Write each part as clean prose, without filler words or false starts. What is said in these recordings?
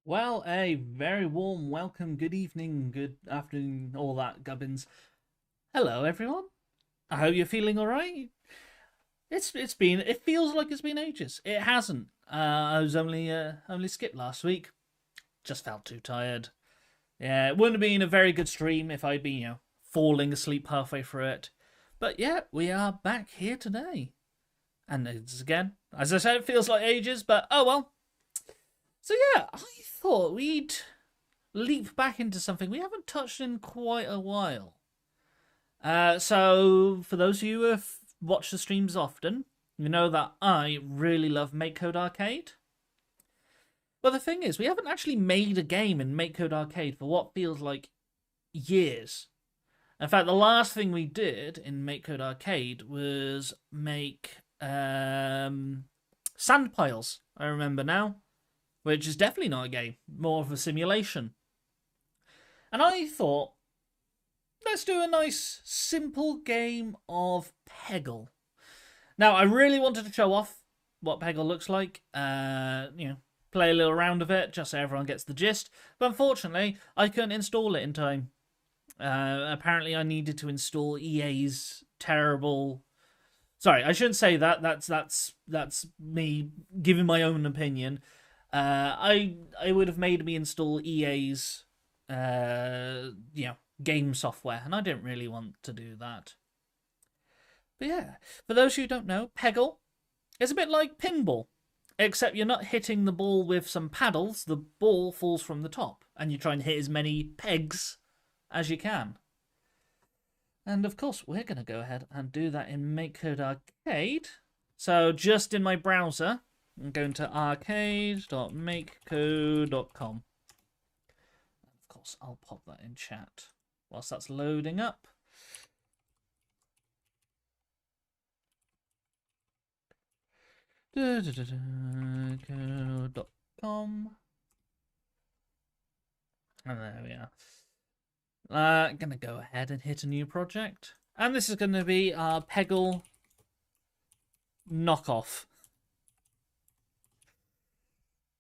Well, a very warm welcome, good evening, good afternoon, all that gubbins. Hello, everyone. I hope you're feeling all right. It feels like it's been ages. It hasn't. I was only skipped last week. Just felt too tired. Yeah, it wouldn't have been a very good stream if I'd been falling asleep halfway through it. But yeah, we are back here today, and it's again, as I said, it feels like ages. But oh well. So yeah, I thought we'd leap back into something we haven't touched in quite a while. So, for those of you who have watched the streams often, you know that I really love MakeCode Arcade. But the thing is, we haven't actually made a game in MakeCode Arcade for what feels like years. In fact, the last thing we did in MakeCode Arcade was make sand piles. I remember now, which is definitely not a game, more of a simulation. And I thought, let's do a nice, simple game of Peggle. Now, I really wanted to show off what Peggle looks like. Play a little round of it, just so everyone gets the gist. But unfortunately, I couldn't install it in time. Apparently, I needed to install EA's terrible. Sorry, I shouldn't say that. That's me giving my own opinion. I would have made me install EA's game software, and I didn't really want to do that. But yeah, for those who don't know, Peggle is a bit like pinball, except you're not hitting the ball with some paddles. The ball falls from the top, and you try and hit as many pegs as you can. And of course, we're going to go ahead and do that in MakeCode Arcade. So just in my browser, I'm going to arcade.makecode.com. Of course, I'll pop that in chat whilst that's loading up. Code.com. And there we are. I'm going to go ahead and hit a new project. And this is going to be our Peggle knockoff.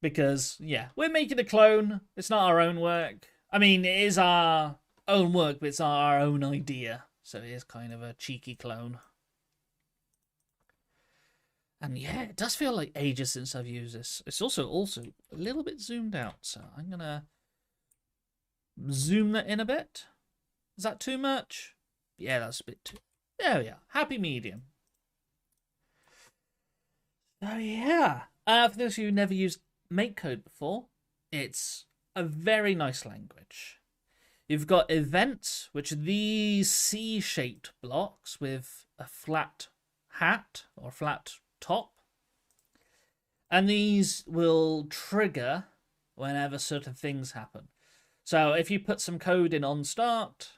Because, yeah, we're making a clone. It's not our own work. I mean, it is our own work, but it's our own idea. So it is kind of a cheeky clone. And yeah, it does feel like ages since I've used this. It's also a little bit zoomed out. So I'm going to zoom that in a bit. Is that too much? Yeah, that's a bit too... There we are. Happy medium. Oh, yeah. For those of you who never used MakeCode before, it's a very nice language. You've got events, which are these C-shaped blocks with a flat hat or flat top. And these will trigger whenever certain things happen. So if you put some code in on start,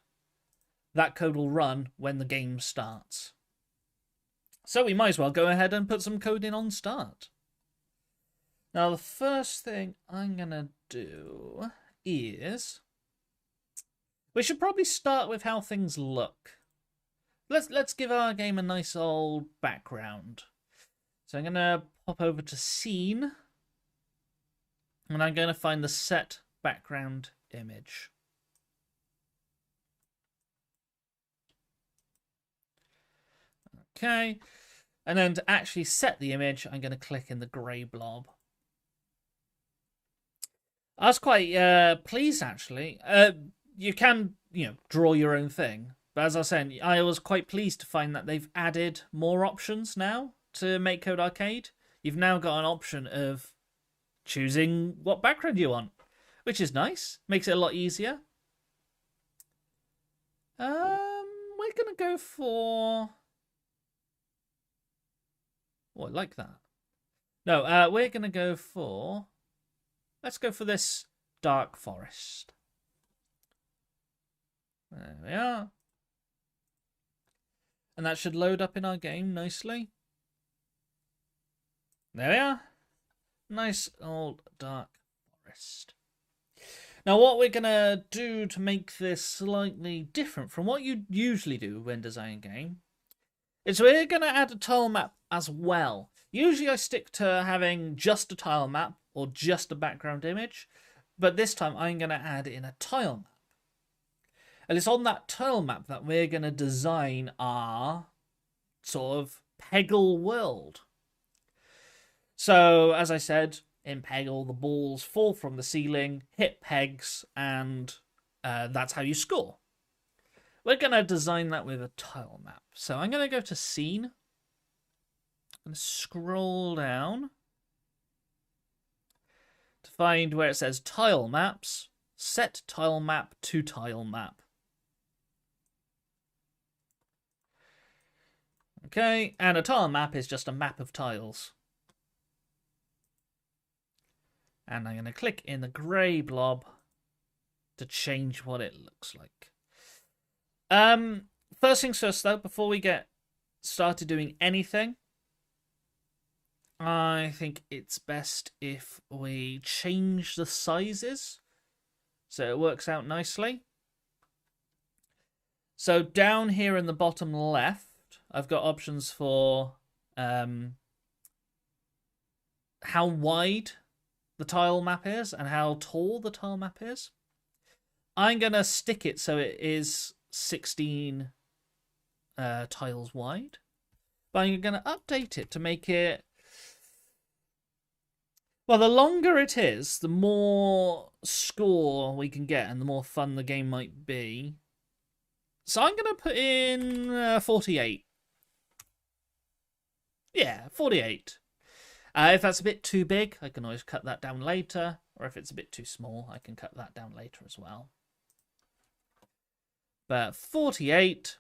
that code will run when the game starts. So we might as well go ahead and put some code in on start. Now the first thing I'm going to do is... we should probably start with how things look. Let's give our game a nice old background. So I'm going to pop over to Scene. And I'm going to find the set background image. Okay. And then to actually set the image, I'm going to click in the grey blob. I was quite pleased, actually. You can, draw your own thing. But as I was saying, I was quite pleased to find that they've added more options now to MakeCode Arcade. You've now got an option of choosing what background you want, which is nice. Makes it a lot easier. We're going to go for... oh, I like that. No, we're going to go for... let's go for this dark forest. There we are. And that should load up in our game nicely. There we are. Nice old dark forest. Now what we're going to do to make this slightly different from what you usually do when designing a game is we're going to add a tile map as well. Usually I stick to having just a tile map or just a background image, But this time I'm going to add in a tile map. And it's on that tile map that we're going to design our sort of Peggle world. So, as I said, in Peggle, the balls fall from the ceiling, hit pegs, and that's how you score. We're going to design that with a tile map. So I'm going to go to Scene. I'm going to scroll down to find where it says Tile Maps. Set Tile Map to Tile Map. Okay, and a tile map is just a map of tiles. And I'm going to click in the grey blob to change what it looks like. First things first though, before we get started doing anything, I think it's best if we change the sizes so it works out nicely. So down here in the bottom left, I've got options for how wide the tile map is and how tall the tile map is. I'm going to stick it so it is 16 tiles wide. But I'm going to update it to make it... Well, the longer it is, the more score we can get and the more fun the game might be. So I'm going to put in 48. Yeah, 48. If that's a bit too big, I can always cut that down later. Or if it's a bit too small, I can cut that down later as well. But 48.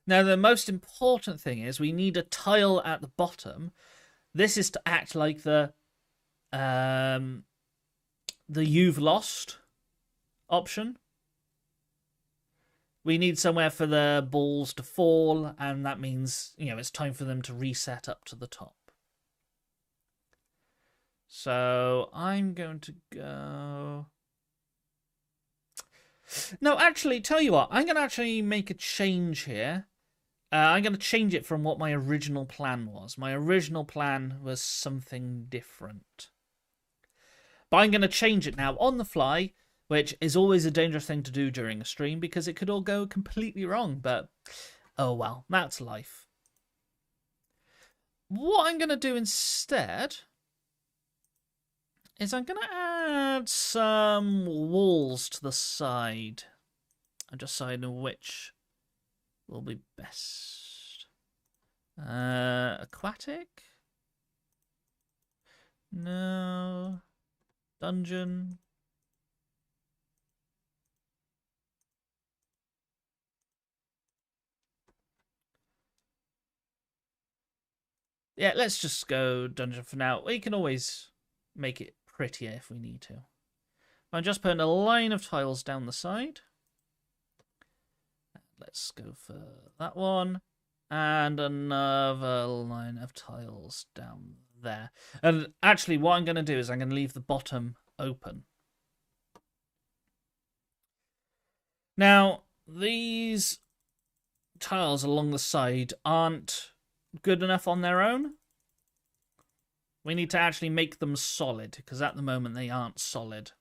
Now, the most important thing is we need a tile at the bottom. This is to act like the you've lost option. We need somewhere for the balls to fall, and that means, you know, it's time for them to reset up to the top. So I'm going to go... No, actually, tell you what, I'm going to actually make a change here. I'm going to change it from what my original plan was. My original plan was something different. But I'm going to change it now on the fly, which is always a dangerous thing to do during a stream because it could all go completely wrong. But, oh well, that's life. What I'm going to do instead is I'm going to add some walls to the side. I'm just deciding which will be best. Aquatic? No. Dungeon? Yeah, let's just go dungeon for now. We can always make it prettier if we need to. I'm just putting a line of tiles down the side. Let's go for that one. And another line of tiles down there. And actually, what I'm going to do is I'm going to leave the bottom open. Now, these tiles along the side aren't good enough on their own. We need to actually make them solid, because at the moment they aren't solid.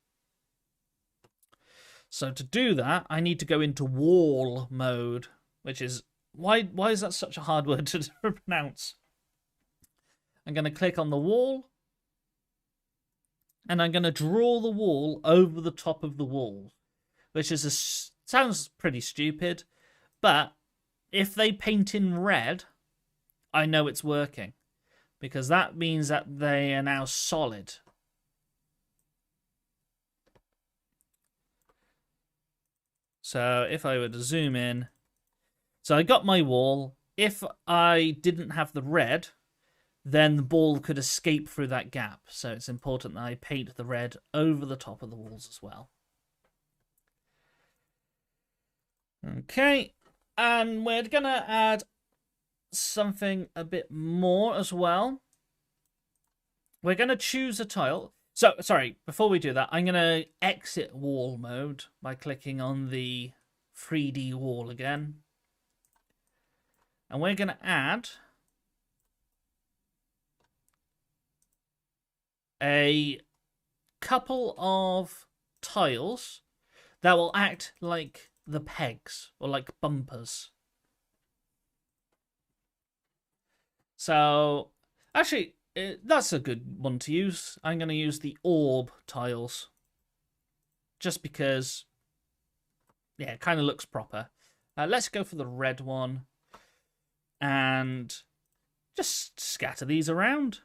So to do that, I need to go into wall mode, which is... Why is that such a hard word to pronounce? I'm going to click on the wall, and I'm going to draw the wall over the top of the wall, which is sounds pretty stupid, but if they paint in red, I know it's working, because that means that they are now solid. So if I were to zoom in, so I got my wall. If I didn't have the red, then the ball could escape through that gap. So it's important that I paint the red over the top of the walls as well. Okay, and we're going to add something a bit more as well. We're going to choose a tile. So, sorry, before we do that, I'm going to exit wall mode by clicking on the 3D wall again. And we're going to add a couple of tiles that will act like the pegs or like bumpers. So, actually, that's a good one to use. I'm going to use the orb tiles. Just because, yeah, it kind of looks proper. Let's go for the red one. And just scatter these around.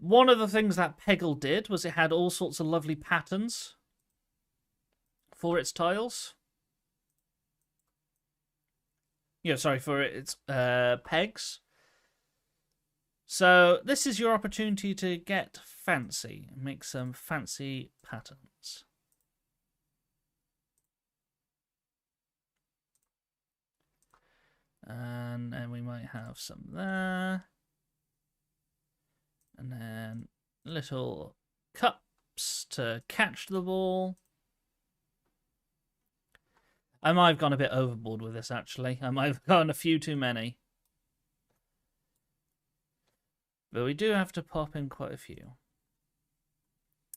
One of the things that Peggle did was it had all sorts of lovely patterns for its tiles. Yeah, sorry, for its pegs. So this is your opportunity to get fancy and make some fancy patterns. And then we might have some there. And then little cups to catch the ball. I might have gone a bit overboard with this, actually. I might have gone a few too many. But we do have to pop in quite a few.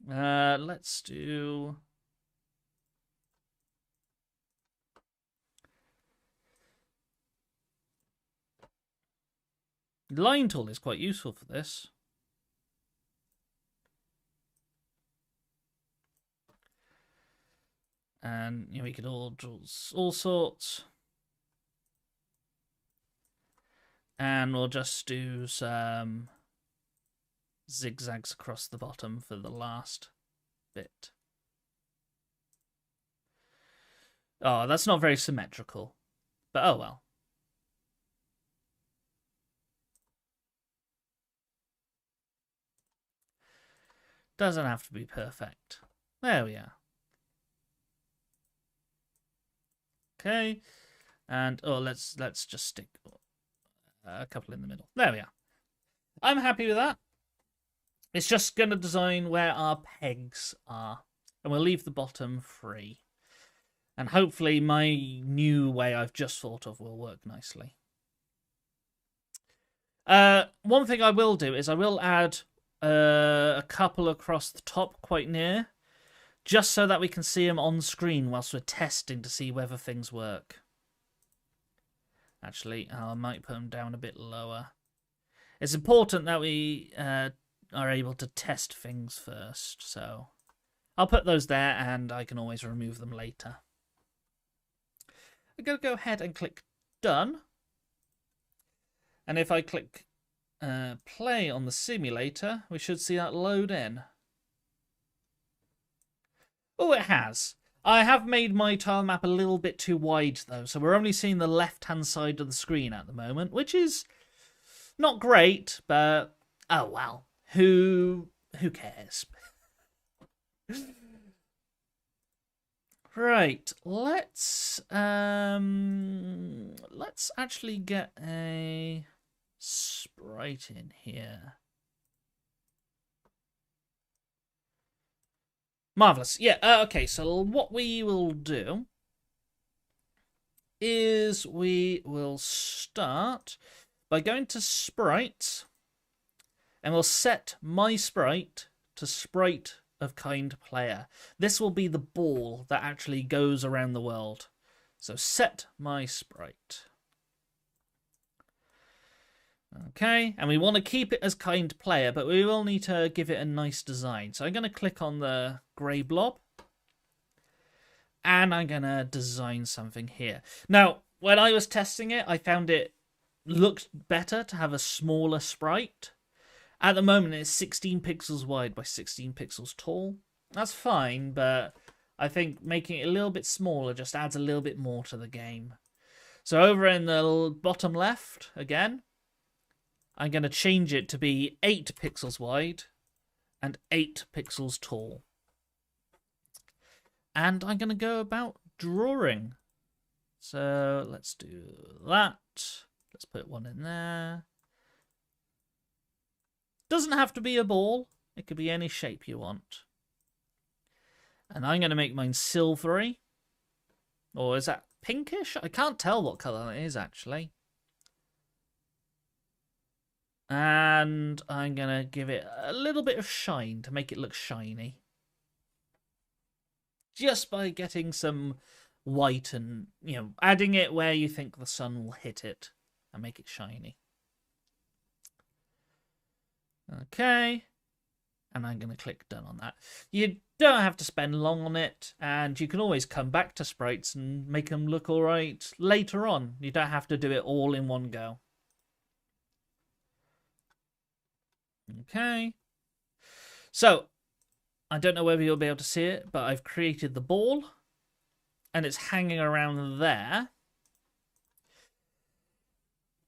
Let's do... Line tool is quite useful for this. And you know, we could all draw all sorts. And we'll just do some zigzags across the bottom for the last bit. Oh, that's not very symmetrical. But oh well. Doesn't have to be perfect. There we are. Okay. And oh, let's just stick a couple in the middle. There we are. I'm happy with that. It's just going to design where our pegs are. And we'll leave the bottom free. And hopefully my new way I've just thought of will work nicely. One thing I will do is I will add a couple across the top quite near. Just so that we can see them on screen whilst we're testing to see whether things work. Actually, I might put them down a bit lower. It's important that we are able to test things first, so I'll put those there and I can always remove them later. I'm going to go ahead and click Done. And if I click Play on the simulator, we should see that load in. Oh, it has. I have made my tile map a little bit too wide, though, so we're only seeing the left-hand side of the screen at the moment, which is not great, but oh well. Who cares? Right, let's actually get a sprite in here. Marvellous. Yeah, okay, so what we will do is we will start by going to Sprite, and we'll set my sprite to Sprite of Kind Player. This will be the ball that actually goes around the world. So set my sprite. Okay, and we want to keep it as Kind Player, but we will need to give it a nice design. So I'm going to click on the grey blob, and I'm going to design something here. Now, when I was testing it, I found it looked better to have a smaller sprite. At the moment, it's 16 pixels wide by 16 pixels tall. That's fine, but I think making it a little bit smaller just adds a little bit more to the game. So over in the bottom left, again, I'm going to change it to be 8 pixels wide and 8 pixels tall. And I'm going to go about drawing. So let's do that. Let's put one in there. Doesn't have to be a ball. It could be any shape you want. And I'm going to make mine silvery. Or is that pinkish? I can't tell what colour it is, actually. And I'm going to give it a little bit of shine to make it look shiny. Just by getting some white and, adding it where you think the sun will hit it and make it shiny. Okay. And I'm going to click done on that. You don't have to spend long on it, and you can always come back to sprites and make them look all right later on. You don't have to do it all in one go. Okay. So, I don't know whether you'll be able to see it, but I've created the ball, and it's hanging around there.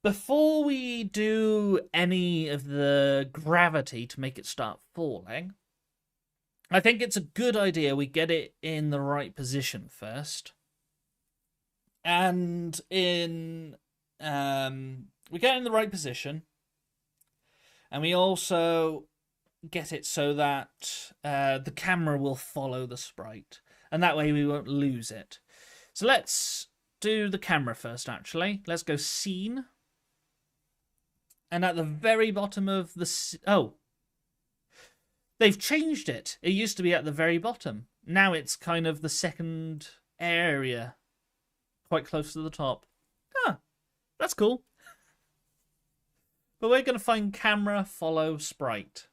Before we do any of the gravity to make it start falling, I think it's a good idea we get it in the right position first. And we get it in the right position, and we also get it so that the camera will follow the sprite, and that way we won't lose it. So let's do the camera first, actually. Let's go scene. And at the very bottom of the... Oh. They've changed it. It used to be at the very bottom. Now it's kind of the second area. Quite close to the top. Ah, that's cool. But we're going to find camera, follow, sprite.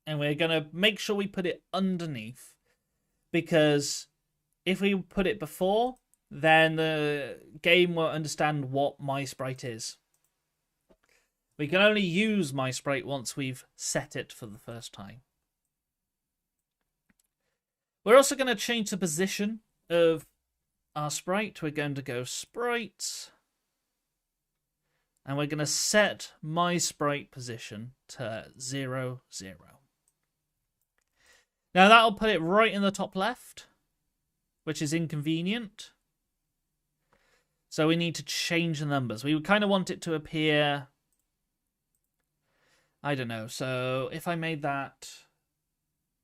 And we're going to make sure we put it underneath. Because if we put it before, then the game won't understand what my sprite is. We can only use my sprite once we've set it for the first time. We're also going to change the position of our sprite. We're going to go sprites. And we're going to set my sprite position to 0, 0. Now that'll put it right in the top left, which is inconvenient. So we need to change the numbers. We kind of want it to appear... I don't know. So if I made that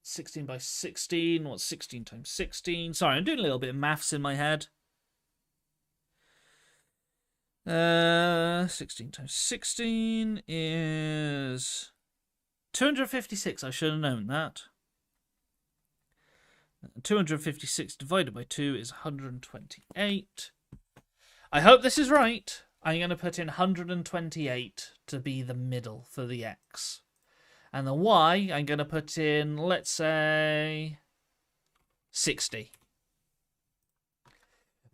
16 by 16, what's 16 times 16? Sorry, I'm doing a little bit of maths in my head. 16 times 16 is 256. I should have known that. 256 divided by 2 is 128. I hope this is right. I'm going to put in 128 to be the middle for the X. And the Y, I'm going to put in, let's say, 60.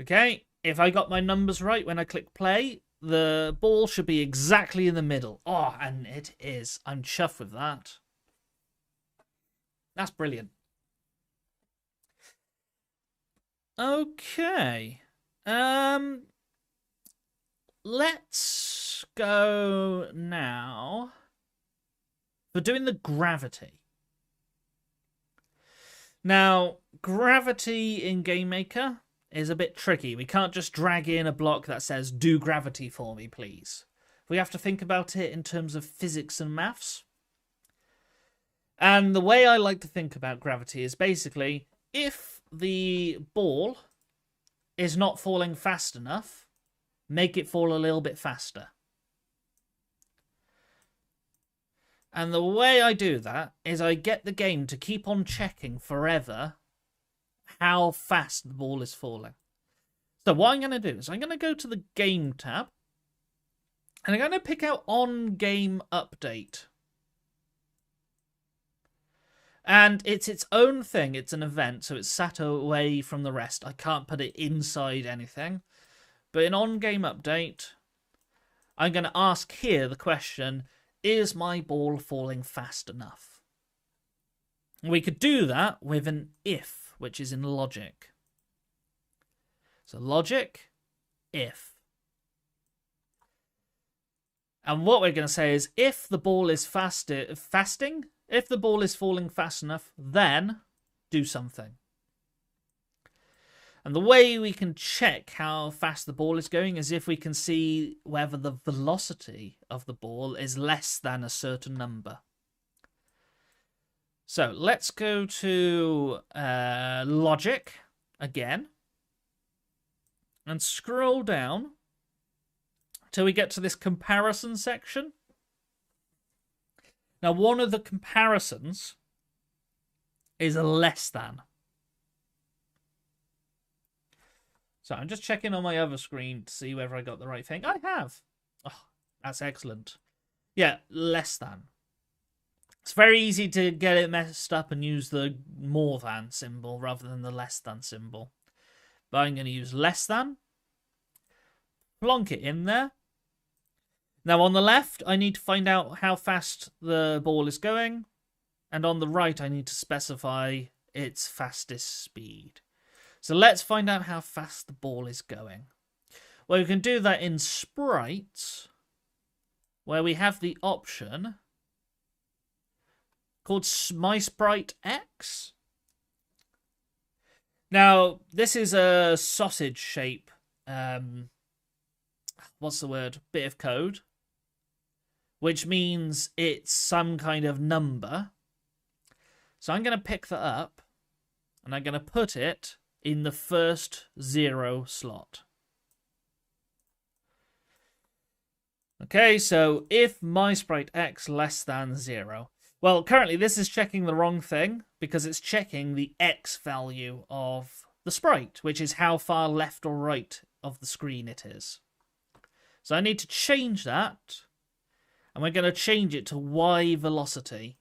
Okay, if I got my numbers right when I click play, the ball should be exactly in the middle. Oh, and it is. I'm chuffed with that. That's brilliant. Okay. Let's go now for doing the gravity. Now, gravity in GameMaker is a bit tricky. We can't just drag in a block that says, do gravity for me, please. We have to think about it in terms of physics and maths. And the way I like to think about gravity is basically, if the ball is not falling fast enough, make it fall a little bit faster. And the way I do that is I get the game to keep on checking forever how fast the ball is falling. So what I'm going to do is I'm going to go to the Game tab, and I'm going to pick out On Game Update. And it's its own thing. It's an event, so it's sat away from the rest. I can't put it inside anything. But in on-game update, I'm going to ask here the question, is my ball falling fast enough? We could do that with an if, which is in logic. So logic, if. And what we're going to say is, if the ball is if the ball is falling fast enough, then do something. And the way we can check how fast the ball is going is if we can see whether the velocity of the ball is less than a certain number. So let's go to logic again and scroll down till we get to this comparison section. Now, one of the comparisons is a less than. So I'm just checking on my other screen to see whether I got the right thing. I have. Oh, that's excellent. Yeah, less than. It's very easy to get it messed up and use the more than symbol rather than the less than symbol. But I'm going to use less than. Plonk it in there. Now on the left, I need to find out how fast the ball is going. And on the right, I need to specify its fastest speed. So let's find out how fast the ball is going. Well, we can do that in Sprite, where we have the option called MySprite X. Now, this is a sausage shape, what's the word? Bit of code, which means it's some kind of number. So I'm going to pick that up, and I'm going to put it in the first 0 slot. Okay, so if MySprite X less than 0. Well, currently this is checking the wrong thing because it's checking the X value of the sprite, which is how far left or right of the screen it is. So I need to change that, and we're going to change it to Y velocity.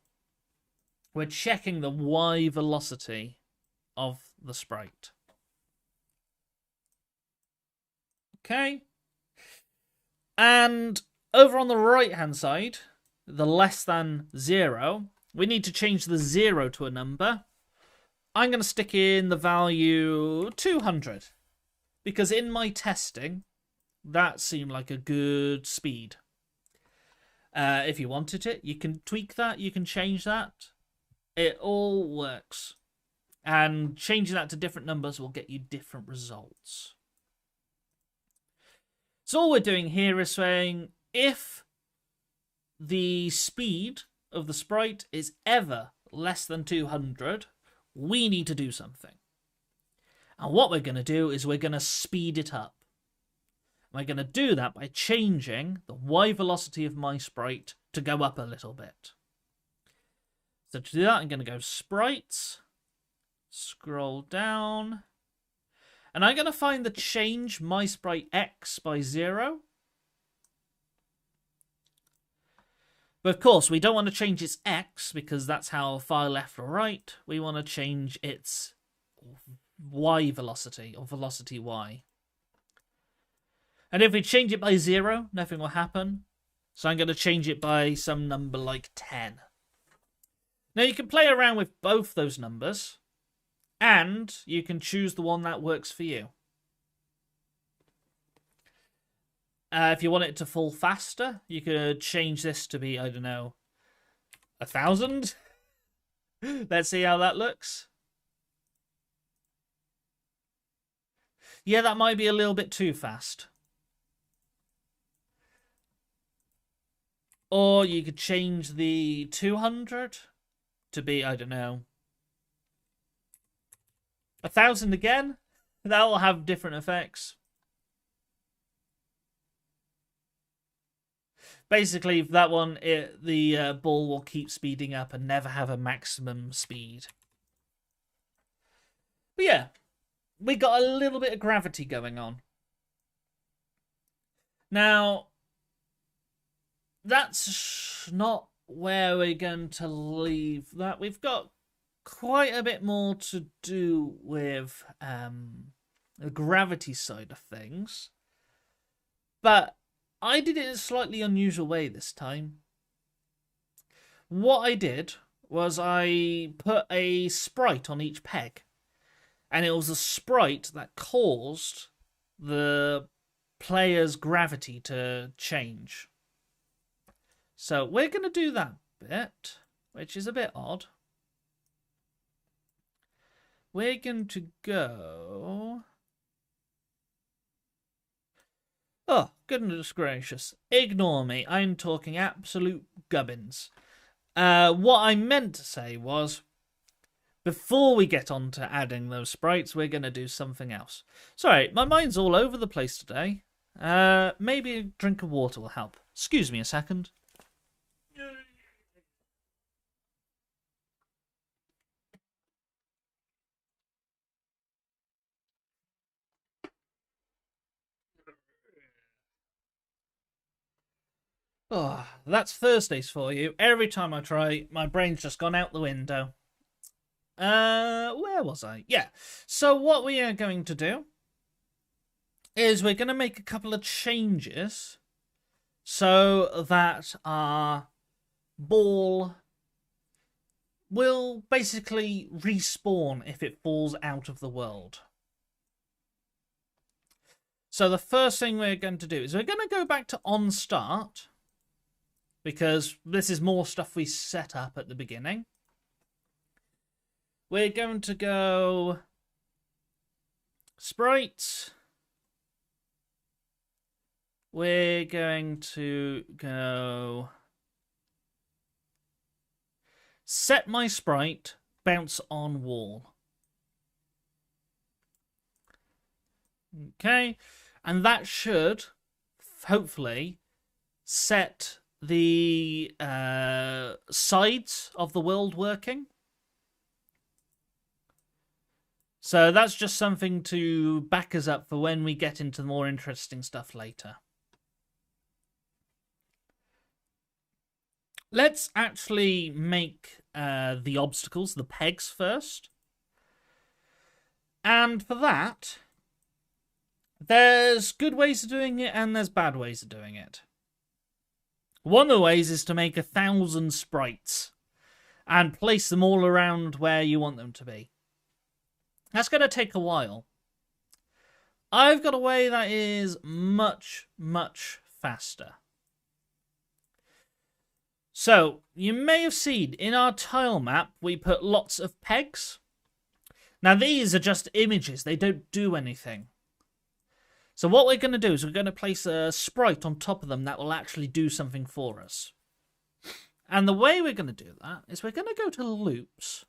We're checking the Y velocity of the sprite. Okay. And over on the right-hand side, the less than 0, we need to change the 0 to a number. I'm going to stick in the value 200. Because in my testing, that seemed like a good speed. If you wanted it, you can tweak that, you can change that. It all works. And changing that to different numbers will get you different results. So all we're doing here is saying if the speed of the sprite is ever less than 200, we need to do something. And what we're going to do is we're going to speed it up. We're going to do that by changing the Y velocity of my sprite to go up a little bit. So to do that, I'm going to go Sprites, scroll down, and I'm going to find the change MySprite X by 0. But of course, we don't want to change its X because that's how far left or right. We want to change its Y velocity, or velocity Y. And if we change it by 0, nothing will happen. So I'm going to change it by some number like 10. Now you can play around with both those numbers, and you can choose the one that works for you. If you want it to fall faster, you could change this to be, I don't know, 1,000. Let's see how that looks. Yeah, that might be a little bit too fast. Or you could change the 200 to be, I don't know, 1,000 again. That'll have different effects. Basically, that one, the ball will keep speeding up and never have a maximum speed. But yeah, we got a little bit of gravity going on. Now, that's not where we're going to leave that. We've got quite a bit more to do with the gravity side of things. But I did it in a slightly unusual way this time. What I did was I put a sprite on each peg. And it was a sprite that caused the player's gravity to change. So we're going to do that bit, which is a bit odd. We're going to go... Oh, goodness gracious. Ignore me. I'm talking absolute gubbins. What I meant to say was, before we get on to adding those sprites, we're going to do something else. Sorry, my mind's all over the place today. Maybe a drink of water will help. Excuse me a second. Oh, that's Thursdays for you. Every time I try, my brain's just gone out the window. Where was I? Yeah. So what we are going to do is we're going to make a couple of changes so that our ball will basically respawn if it falls out of the world. So the first thing we're going to do is we're going to go back to onStart, because this is more stuff we set up at the beginning. We're going to go Sprite. We're going to go set my sprite bounce on wall. Okay, and that should hopefully set the sides of the world working. So that's just something to back us up for when we get into the more interesting stuff later. Let's actually make the obstacles, the pegs, first. And for that, there's good ways of doing it and there's bad ways of doing it. One of the ways is to make 1,000 sprites and place them all around where you want them to be. That's going to take a while. I've got a way that is much, much faster. So, you may have seen in our tile map, we put lots of pegs. Now, these are just images. They don't do anything. So what we're going to do is we're going to place a sprite on top of them that will actually do something for us. And the way we're going to do that is we're going to go to loops.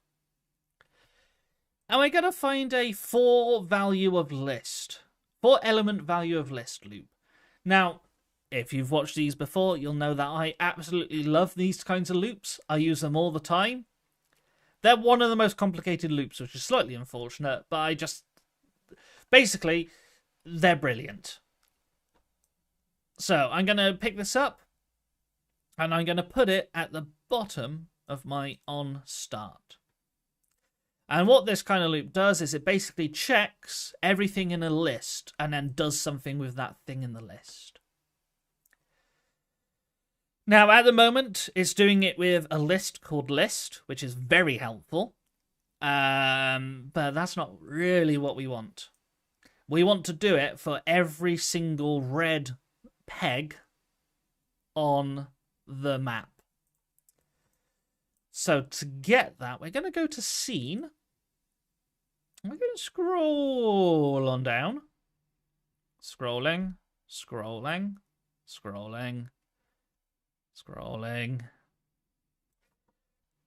And we're going to find a 4-element value of list loop. Now, if you've watched these before, you'll know that I absolutely love these kinds of loops. I use them all the time. They're one of the most complicated loops, which is slightly unfortunate, but basically, they're brilliant. So I'm going to pick this up, and I'm going to put it at the bottom of my onStart. And what this kind of loop does is it basically checks everything in a list and then does something with that thing in the list. Now, at the moment, it's doing it with a list called list, which is very helpful. But that's not really what we want. We want to do it for every single red peg on the map. So to get that, we're going to go to Scene. We're going to scroll on down. Scrolling, scrolling, scrolling, scrolling.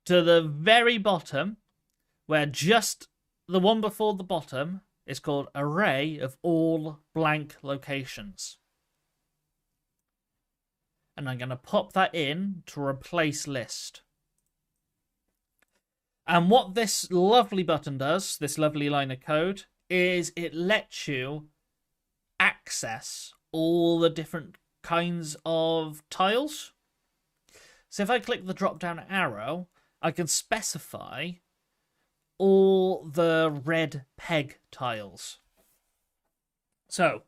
To the very bottom, where just the one before the bottom is called Array of All Blank Locations. And I'm going to pop that in to replace list. And what this lovely button does, this lovely line of code, is it lets you access all the different kinds of tiles. So if I click the drop-down arrow, I can specify all the red peg tiles. So,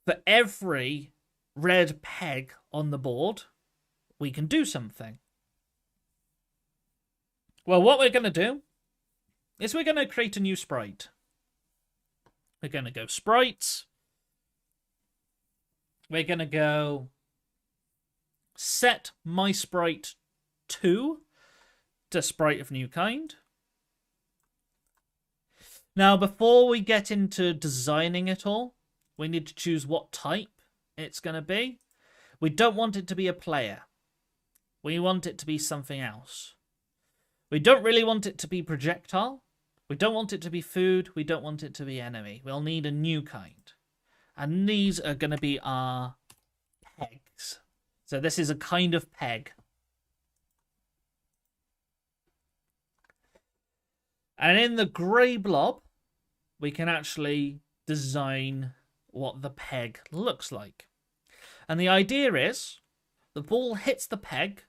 for every red peg on the board, we can do something. Well, what we're going to do is we're going to create a new sprite. We're going to go sprites. We're going to go set my sprite to sprite of new kind. Now, before we get into designing it all, we need to choose what type it's going to be. We don't want it to be a player. We want it to be something else. We don't really want it to be projectile. We don't want it to be food. We don't want it to be enemy. We'll need a new kind. And these are going to be our pegs. So this is a kind of peg. And in the grey blob, we can actually design what the peg looks like. And the idea is the ball hits the peg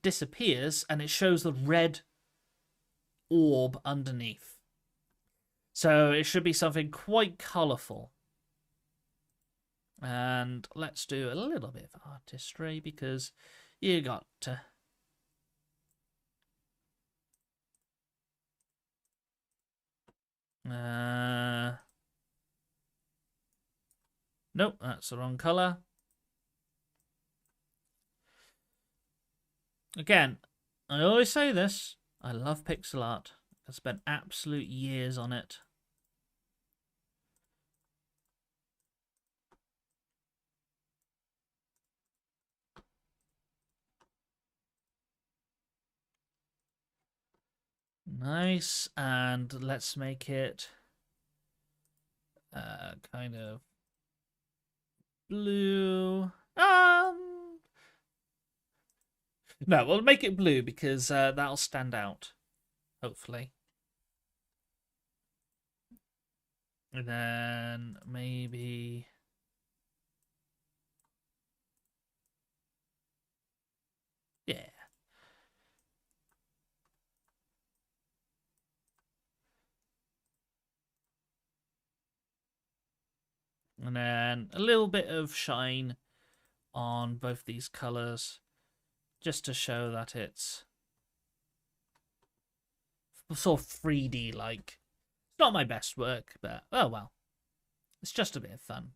disappears, and it shows the red orb underneath. So it should be something quite colourful. And let's do a little bit of artistry, because you got to... Nope, that's the wrong colour. Again, I always say this, I love pixel art. I spent absolute years on it. Nice, and let's make it kind of blue. No, we'll make it blue because that'll stand out, hopefully. And then maybe... yeah. And then a little bit of shine on both these colours, just to show that it's sort of 3D-like. It's not my best work, but oh well. It's just a bit of fun.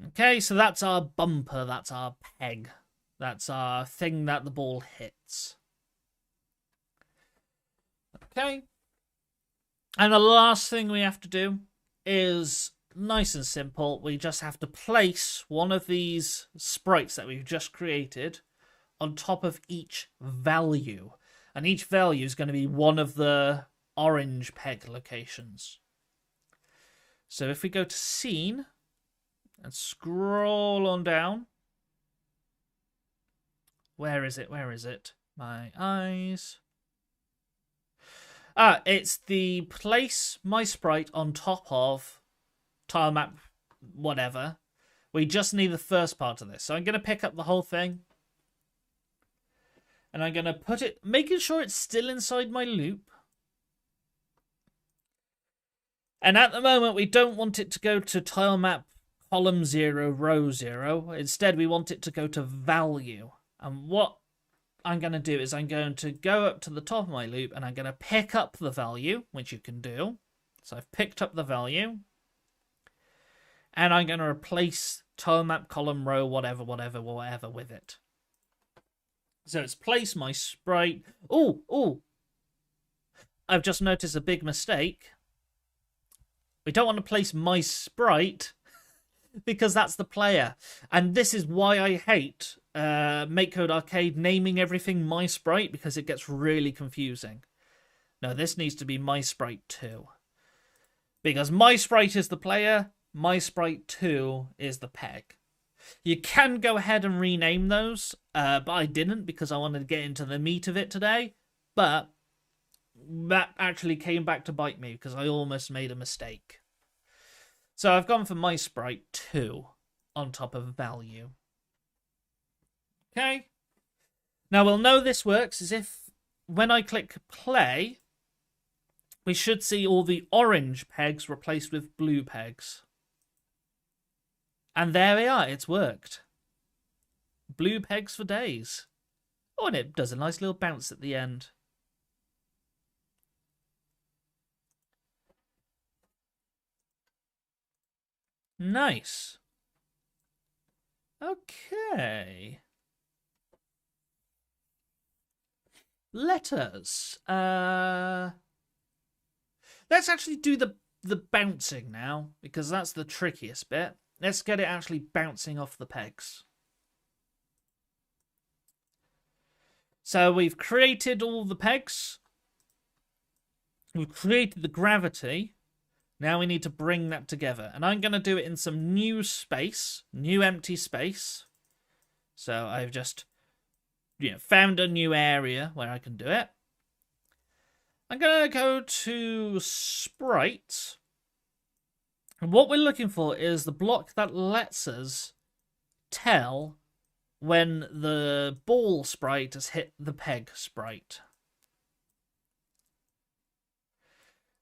Okay, so that's our bumper, that's our peg. That's our thing that the ball hits. Okay. And the last thing we have to do is nice and simple. We just have to place one of these sprites that we've just created on top of each value. And each value is going to be one of the orange peg locations. So if we go to scene and scroll on down. Where is it? Where is it? My eyes. It's the place my sprite on top of tile map whatever. We just need the first part of this. So I'm going to pick up the whole thing. And I'm going to put it, making sure it's still inside my loop. And at the moment, we don't want it to go to tile map column 0, row 0. Instead, we want it to go to value. And what I'm going to do is I'm going to go up to the top of my loop and I'm going to pick up the value, which you can do. So I've picked up the value. And I'm going to replace tile map, column, row, whatever with it. So it's place my sprite. Oh! I've just noticed a big mistake. We don't want to place my sprite because that's the player. And this is why I hate MakeCode Arcade naming everything my sprite, because it gets really confusing. No, this needs to be my sprite 2. Because my sprite is the player, my sprite 2 is the peg. You can go ahead and rename those, but I didn't because I wanted to get into the meat of it today. But that actually came back to bite me because I almost made a mistake. So I've gone for my sprite 2 on top of value. Okay. Now we'll know this works is if when I click play, we should see all the orange pegs replaced with blue pegs. And there we are, it's worked. Blue pegs for days. Oh, and it does a nice little bounce at the end. Nice. Okay. Letters. Let's actually do the bouncing now, because that's the trickiest bit. Let's get it actually bouncing off the pegs. So we've created all the pegs. We've created the gravity. Now we need to bring that together. And I'm going to do it in some new space, new empty space. So I've just found a new area where I can do it. I'm going to go to Sprite. And what we're looking for is the block that lets us tell when the ball sprite has hit the peg sprite.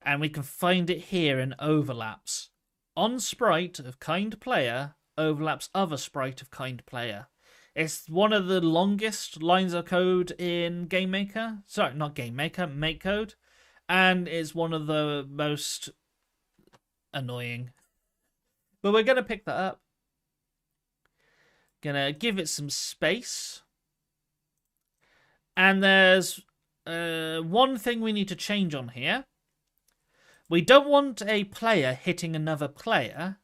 And we can find it here in overlaps. On sprite of kind player overlaps other sprite of kind player. It's one of the longest lines of code in GameMaker. Sorry, not GameMaker, MakeCode. And it's one of the most annoying. But we're going to pick that up. Gonna give it some space. And there's one thing we need to change on here. We don't want a player hitting another player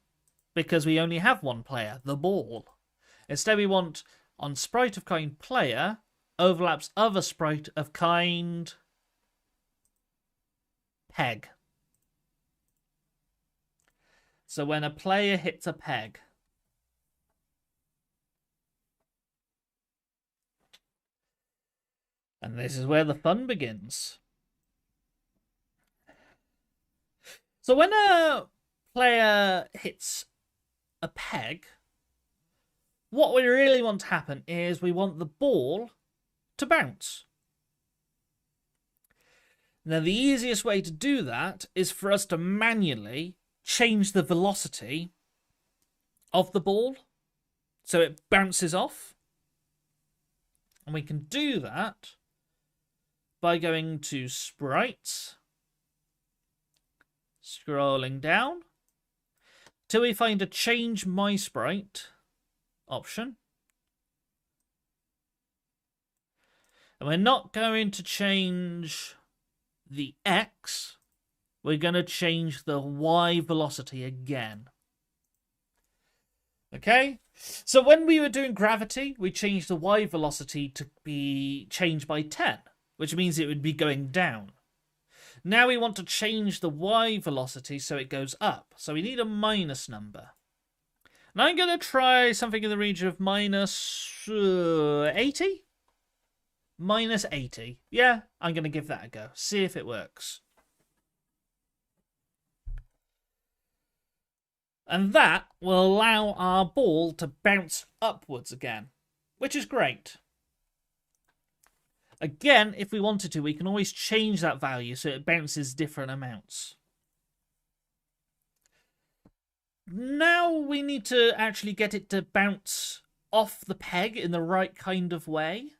because we only have one player, the ball. Instead, we want on sprite of kind player overlaps other sprite of kind peg. So when a player hits a peg, and this is where the fun begins. So when a player hits a peg, what we really want to happen is we want the ball to bounce. Now, the easiest way to do that is for us to manually change the velocity of the ball so it bounces off. And we can do that by going to Sprite, scrolling down, till we find a Change My Sprite option. And we're not going to change the X, we're going to change the Y velocity again. Okay? So when we were doing gravity, we changed the Y velocity to be changed by 10. Which means it would be going down. Now we want to change the Y velocity so it goes up. So we need a minus number. And I'm going to try something in the region of minus 80? Minus 80. Yeah, I'm going to give that a go. See if it works. And that will allow our ball to bounce upwards again, which is great. Again, if we wanted to, we can always change that value so it bounces different amounts. Now we need to actually get it to bounce off the peg in the right kind of way.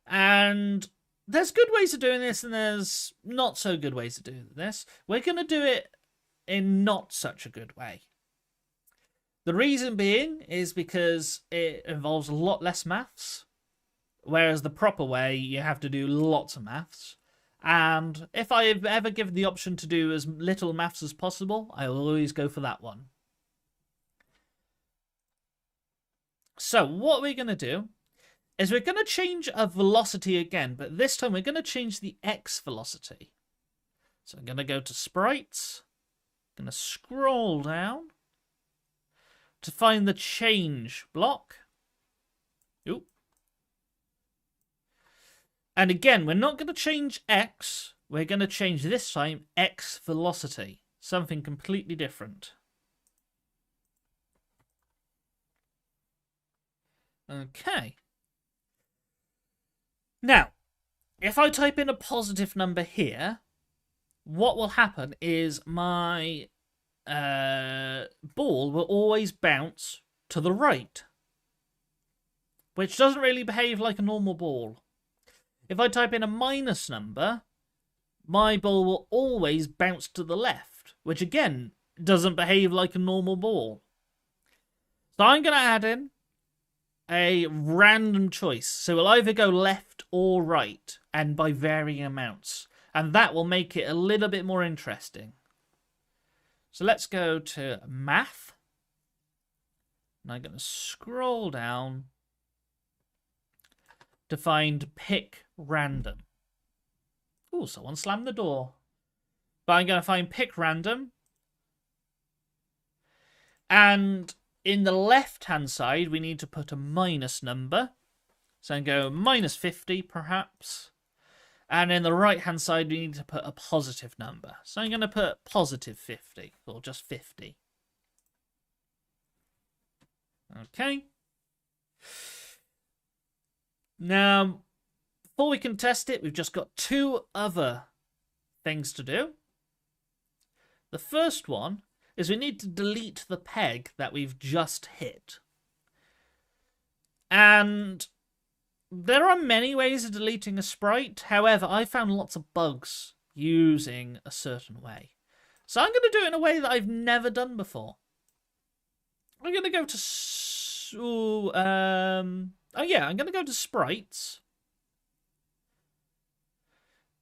And there's good ways of doing this and there's not so good ways of doing this. We're going to do it in not such a good way. The reason being is because it involves a lot less maths. Whereas the proper way, you have to do lots of maths. And if I've ever given the option to do as little maths as possible, I will always go for that one. So what we're going to do is we're going to change a velocity again, but this time we're going to change the X velocity. So I'm going to go to Sprites, I'm going to scroll down to find the change block. Oop. And again, we're not going to change X. We're going to change this time X velocity. Something completely different. Okay. Now, if I type in a positive number here, what will happen is my ball will always bounce to the right, which doesn't really behave like a normal ball. If I type in a minus number, my ball will always bounce to the left, which again doesn't behave like a normal ball. So I'm going to add in a random choice. So we'll either go left or right, and by varying amounts. And that will make it a little bit more interesting. So let's go to Math. And I'm going to scroll down to find Pick Random. Oh, someone slammed the door. But I'm going to find pick random. And in the left-hand side, we need to put a minus number. So I'm going to go minus 50, perhaps. And in the right-hand side, we need to put a positive number. So I'm going to put positive 50, or just 50. Okay. Now, before we can test it, we've just got two other things to do. The first one is we need to delete the peg that we've just hit. And there are many ways of deleting a sprite. However, I found lots of bugs using a certain way. So I'm going to do it in a way that I've never done before. I'm going to go to... I'm going to go to sprites.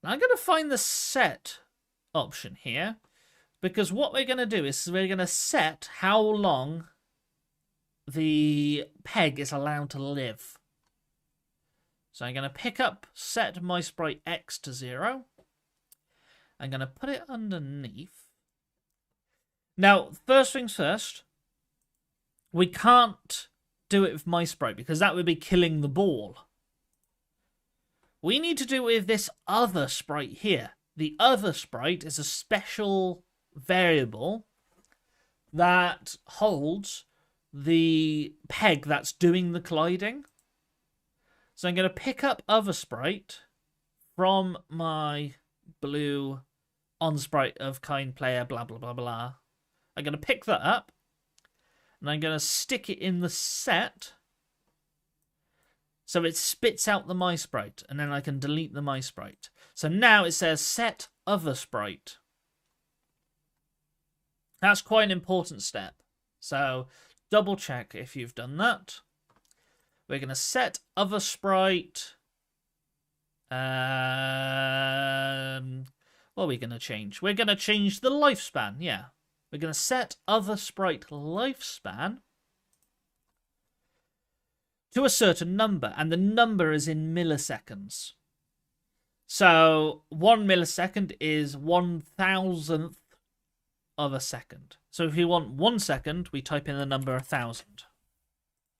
I'm going to find the set option here. Because what we're going to do is we're going to set how long the peg is allowed to live. So I'm going to pick up set my sprite X to 0. I'm going to put it underneath. Now, first things first, we can't do it with my sprite because that would be killing the ball. We need to do it with this other sprite here. The other sprite is a special variable that holds the peg that's doing the colliding. So I'm going to pick up other sprite from my blue on sprite of kind player blah blah blah blah. I'm going to pick that up and I'm going to stick it in the set so it spits out the my sprite and then I can delete the my sprite. So now it says set other sprite. That's quite an important step. So double check if you've done that. We're going to set other sprite. What are we going to change? We're going to change the lifespan. Yeah. We're going to set other sprite lifespan to a certain number. And the number is in milliseconds. So 1 millisecond is 1,000th of a second. So if you want 1 second, we type in the number 1,000.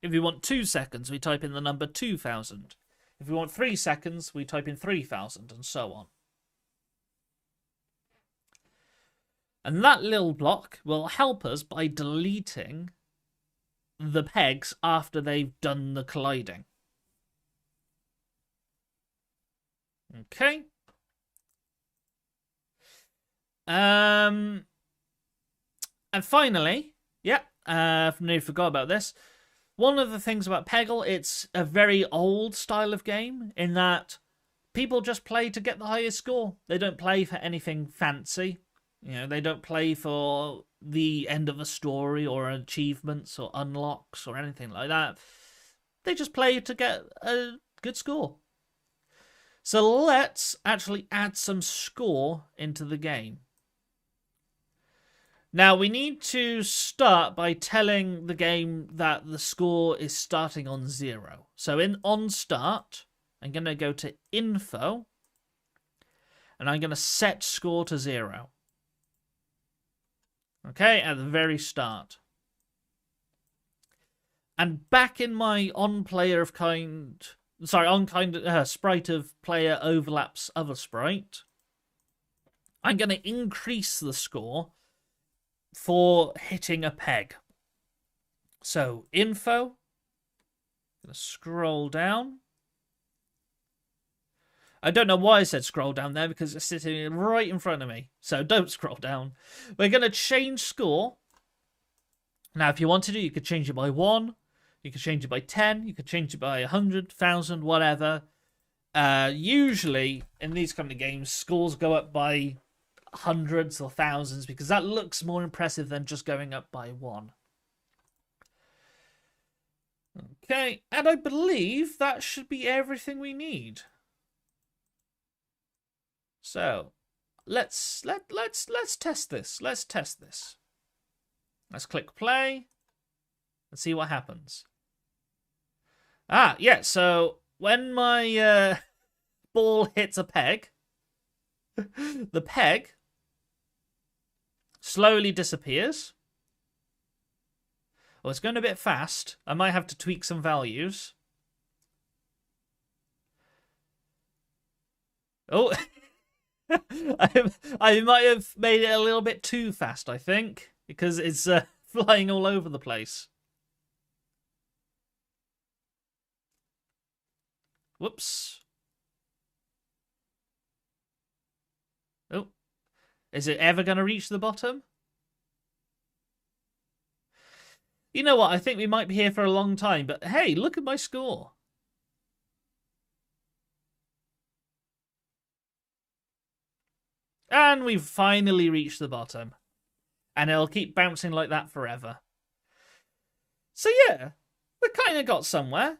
If we want 2 seconds, we type in the number 2,000. If we want 3 seconds, we type in 3,000, and so on. And that little block will help us by deleting the pegs after they've done the colliding. Okay. And finally, I nearly forgot about this. One of the things about Peggle, it's a very old style of game in that people just play to get the highest score. They don't play for anything fancy. You know, they don't play for the end of a story or achievements or unlocks or anything like that. They just play to get a good score. So let's actually add some score into the game. Now, we need to start by telling the game that the score is starting on 0. So on start, I'm going to go to info, and I'm going to set score to 0. Okay, at the very start. And back in my sprite of player overlaps other sprite, I'm going to increase the score for hitting a peg. So info, I'm going to scroll down. I don't know why I said scroll down there because it's sitting right in front of me. So don't scroll down. We're going to change score. Now, if you want to do, you could change it by 1. You could change it by 10. You could change it by 100, 1,000, whatever. Usually, in these kind of games, scores go up by hundreds or thousands because that looks more impressive than just going up by 1. Okay, and I believe that should be everything we need. So let's test this. Let's test this. Let's click play and see what happens. Yeah, so when my ball hits a peg, the peg slowly disappears. Oh, it's going a bit fast. I might have to tweak some values. Oh, I might have made it a little bit too fast, I think, because it's flying all over the place. Whoops. Oh, is it ever going to reach the bottom? You know what? I think we might be here for a long time, but hey, look at my score. And we've finally reached the bottom. And it'll keep bouncing like that forever. So yeah, we kind of got somewhere.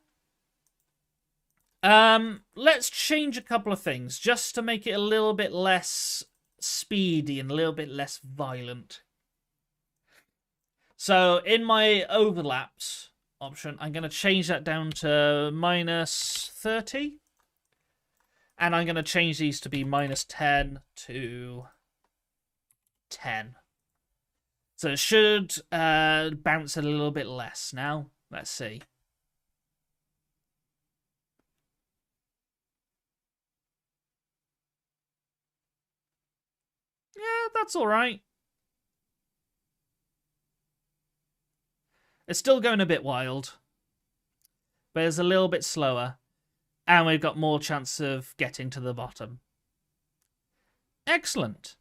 Let's change a couple of things just to make it a little bit less speedy and a little bit less violent. So in my overlaps option, I'm going to change that down to -30. And I'm going to change these to be -10 to 10. So it should bounce a little bit less now. Let's see. Yeah, that's all right. It's still going a bit wild, but it's a little bit slower. And we've got more chance of getting to the bottom. Excellent.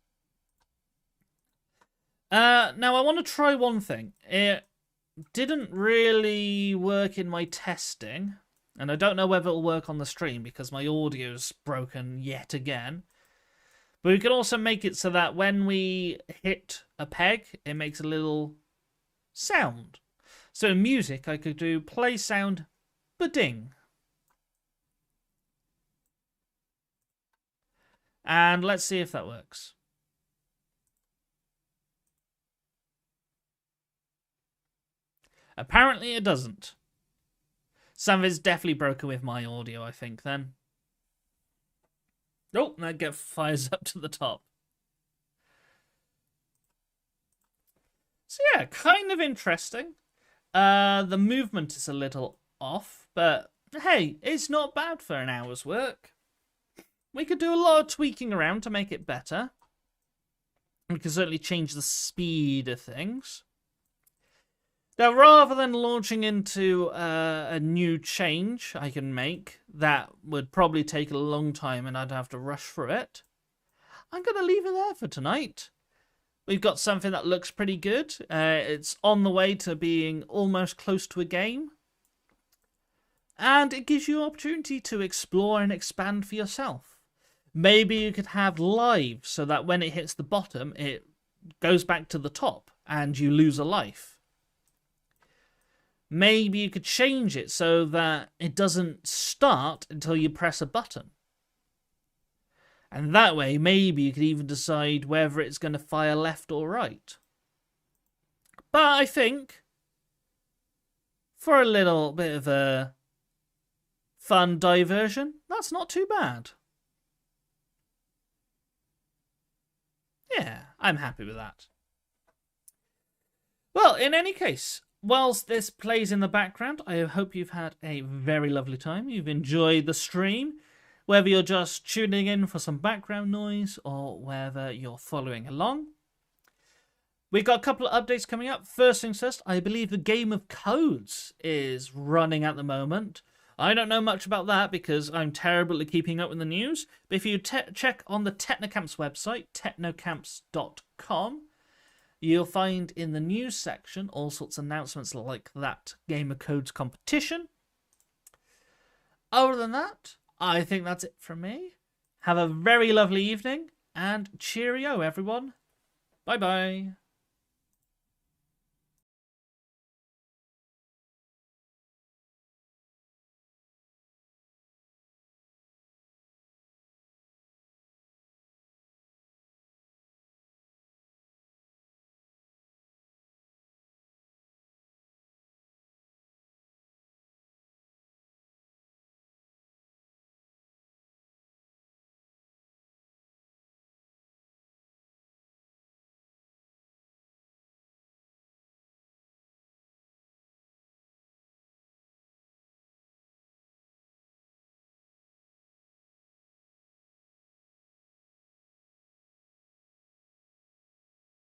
Now I want to try one thing. It didn't really work in my testing, and I don't know whether it'll work on the stream because my audio's broken yet again. But we can also make it so that when we hit a peg, it makes a little sound. So in music, I could do play sound, ba-ding. And let's see if that works. Apparently it doesn't. Something's definitely broken with my audio, I think, then. Oh, that fires up to the top. So yeah, kind of interesting. The movement is a little off, but hey, it's not bad for an hour's work. We could do a lot of tweaking around to make it better. We can certainly change the speed of things. Now, rather than launching into a new change I can make, that would probably take a long time and I'd have to rush through it, I'm going to leave it there for tonight. We've got something that looks pretty good. It's on the way to being almost close to a game. And it gives you an opportunity to explore and expand for yourself. Maybe you could have lives so that when it hits the bottom, it goes back to the top and you lose a life. Maybe you could change it so that it doesn't start until you press a button. And that way, maybe you could even decide whether it's going to fire left or right. But I think, for a little bit of a fun diversion, that's not too bad. Yeah, I'm happy with that. Well, in any case, whilst this plays in the background, I hope you've had a very lovely time. You've enjoyed the stream, whether you're just tuning in for some background noise or whether you're following along. We've got a couple of updates coming up. First things first, I believe the game of codes is running at the moment. I don't know much about that because I'm terrible at keeping up with the news. But if you check on the Technocamps website, technocamps.com, you'll find in the news section all sorts of announcements like that Game of Codes competition. Other than that, I think that's it from me. Have a very lovely evening and cheerio, everyone. Bye-bye.